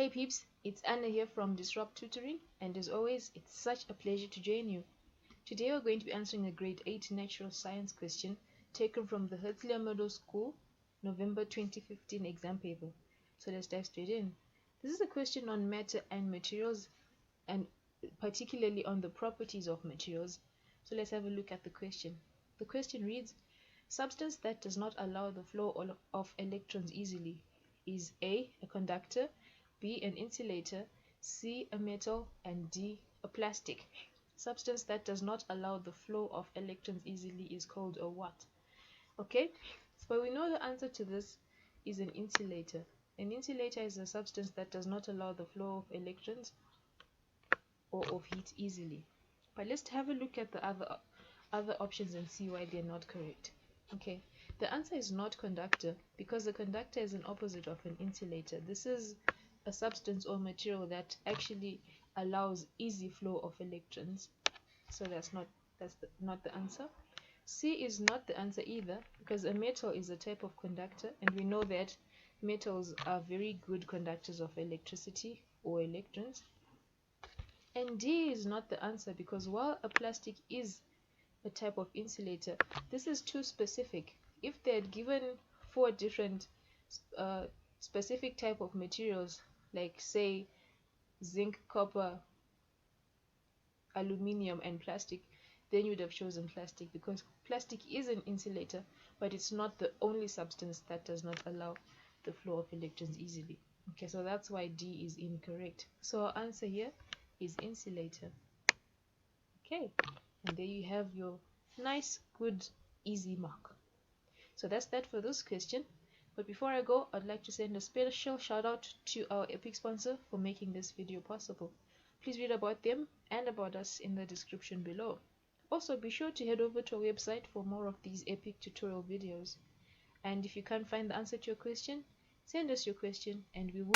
Hey peeps, it's Anna here from Disrupt Tutoring, and as always, it's such a pleasure to join you. Today we're going to be answering a grade 8 natural science question taken from the Herzia Middle School November 2015 exam paper. So let's dive straight in. This is a question on matter and materials, and particularly on the properties of materials. So let's have a look at the question. The question reads, substance that does not allow the flow of electrons easily is A, a conductor, B, an insulator, C, a metal, and D, a plastic. Substance that does not allow the flow of electrons easily is called a what? Okay, so we know the answer to this is an insulator. An insulator is a substance that does not allow the flow of electrons or of heat easily. But let's have a look at the other options and see why they're not correct. Okay, the answer is not conductor, because a conductor is an opposite of an insulator. This is a substance or material that actually allows easy flow of electrons. So that's not the answer. C is not the answer either, because a metal is a type of conductor, and we know that metals are very good conductors of electricity or electrons. And D is not the answer, because while a plastic is a type of insulator, this is too specific. If they had given 4 different specific type of materials, like say zinc, copper, aluminium, and plastic, then you would have chosen plastic, because plastic is an insulator, but it's not the only substance that does not allow the flow of electrons easily. Okay, so that's why D is incorrect. So our answer here is insulator. Okay, and there you have your nice, good, easy mark. So that's that for this question. But before I go, I'd like to send a special shout out to our epic sponsor for making this video possible. Please read about them and about us in the description below. Also, be sure to head over to our website for more of these epic tutorial videos. And if you can't find the answer to your question, send us your question and we will